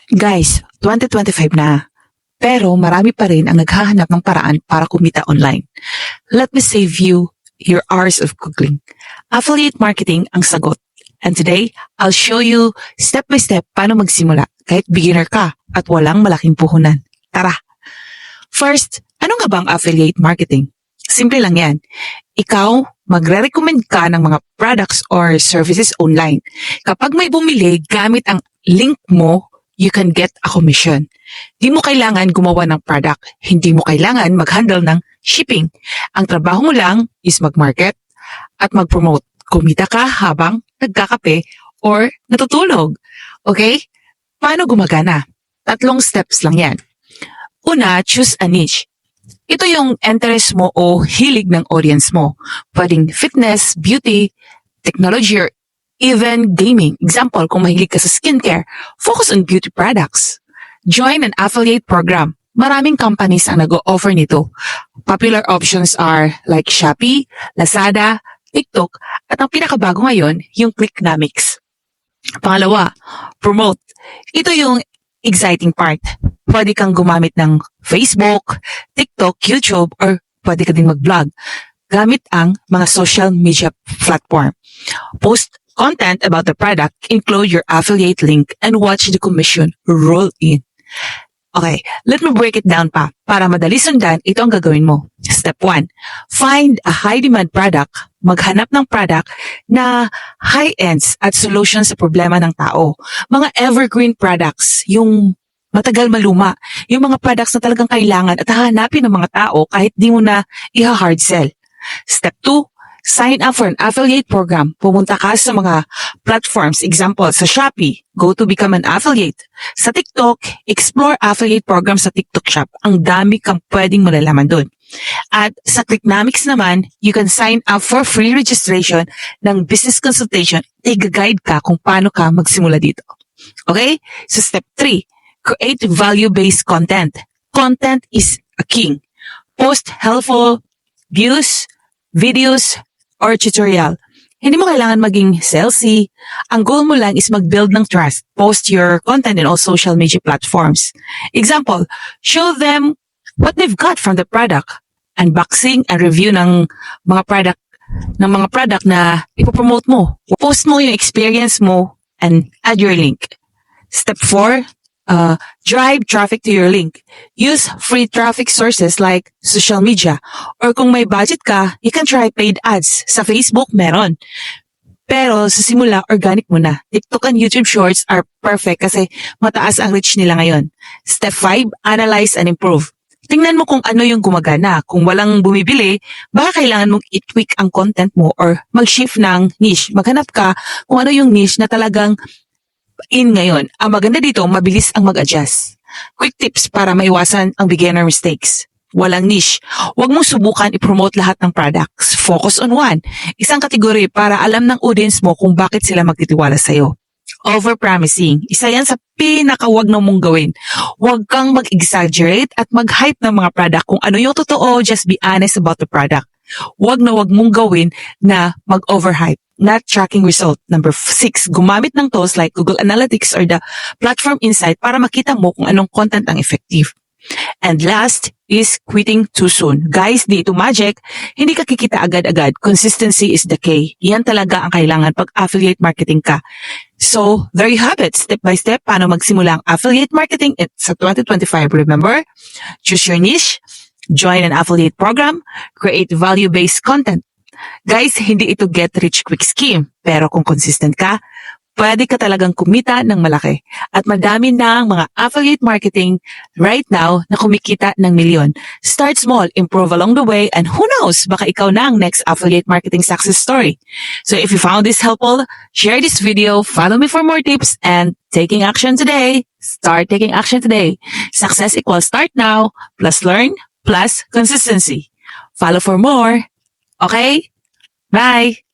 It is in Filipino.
Guys, 2025 na. Pero marami pa rin ang naghahanap ng paraan para kumita online. Let me save you your hours of Googling. Affiliate marketing ang sagot. And today, I'll show you step by step paano magsimula kahit beginner ka at walang malaking puhunan. Tara! First, ano nga bang affiliate marketing? Simple lang yan. Ikaw, magre-recommend ka ng mga products or services online. Kapag may bumili gamit ang link mo, you can get a commission. Di mo kailangan gumawa ng product. Hindi mo kailangan mag-handle ng shipping. Ang trabaho mo lang is mag-market at mag-promote. Kumita ka habang nagkakape or natutulog. Okay? Paano gumagana? 3 steps lang yan. Una, choose a niche. Ito yung interest mo o hilig ng audience mo. Pwedeng fitness, beauty, technology, or even gaming. Example, kung mahilig ka sa skincare, focus on beauty products. Join an affiliate program. Maraming companies ang nag-o-offer nito. Popular options are like Shopee, Lazada, TikTok, at ang pinakabago ngayon, yung Clicknomics. Pangalawa, promote. Ito yung exciting part. Pwede kang gumamit ng Facebook, TikTok, YouTube, or pwede ka din mag-vlog gamit ang mga social media platform. Post content about the product, include your affiliate link, and watch the commission roll in. Okay, let me break it down pa. Para madali sundan, ito ang gagawin mo. Step 1, find a high-demand product. Maghanap ng product na high-ends at solution sa problema ng tao. Mga evergreen products, yung matagal maluma. Yung mga products na talagang kailangan at hahanapin ng mga tao kahit di mo na i-hard sell. Step 2, sign up for an affiliate program. Pumunta ka sa mga platforms. Example, sa Shopee, go to become an affiliate. Sa TikTok, explore affiliate program sa TikTok Shop. Ang dami kang pwedeng malalaman doon. At sa Clicknomics naman, you can sign up for free registration ng business consultation. I-guide ka kung paano ka magsimula dito. Okay? So step 3, create value-based content. Content is a king. Post helpful views, videos, or tutorial. Hindi mo kailangan maging salesy. Ang goal mo lang is mag-build ng trust. Post your content in all social media platforms. Example, show them what they've got from the product. Unboxing and review ng mga product na ipopromote mo. Post mo yung experience mo and add your link. Step 4, drive traffic to your link. Use free traffic sources like social media. Or kung may budget ka, you can try paid ads. Sa Facebook, meron. Pero sa simula, organic muna. TikTok and YouTube Shorts are perfect kasi mataas ang reach nila ngayon. Step 5, analyze and improve. Tingnan mo kung ano yung gumagana. Kung walang bumibili, baka kailangan mong i-tweak ang content mo or mag-shift ng niche. Maghanap ka kung ano yung niche na talagang in ngayon. Ang maganda dito, mabilis ang mag-adjust. Quick tips para maiwasan ang beginner mistakes. Walang niche. Huwag mong subukan i-promote lahat ng products. Focus on one. Isang kategory para alam ng audience mo kung bakit sila magtitiwala sa'yo. Over-promising. Isa yan sa pinakawag na mong gawin. Huwag kang mag-exaggerate at mag-hype ng mga product. Kung ano yung totoo, just be honest about the product. Huwag na huwag mong gawin na mag-overhype. Not tracking result. Number 6, gumamit ng tools like Google Analytics or the Platform Insight para makita mo kung anong content ang effective. And last is quitting too soon. Guys, di ito magic. Hindi ka kikita agad-agad. Consistency is the key. Yan talaga ang kailangan pag affiliate marketing ka. So, there you have it. Step by step, paano magsimula ang affiliate marketing sa 2025. Remember, choose your niche, join an affiliate program, create value-based content. Guys, hindi ito get-rich-quick scheme. Pero kung consistent ka, pwede ka talagang kumita ng malaki. At madami na ang mga affiliate marketing right now na kumikita ng milyon. Start small, improve along the way, and who knows, baka ikaw na ang next affiliate marketing success story. So if you found this helpful, share this video, follow me for more tips, and taking action today. Start taking action today. Success equals start now, plus learn, plus consistency. Follow for more. Okay? Bye!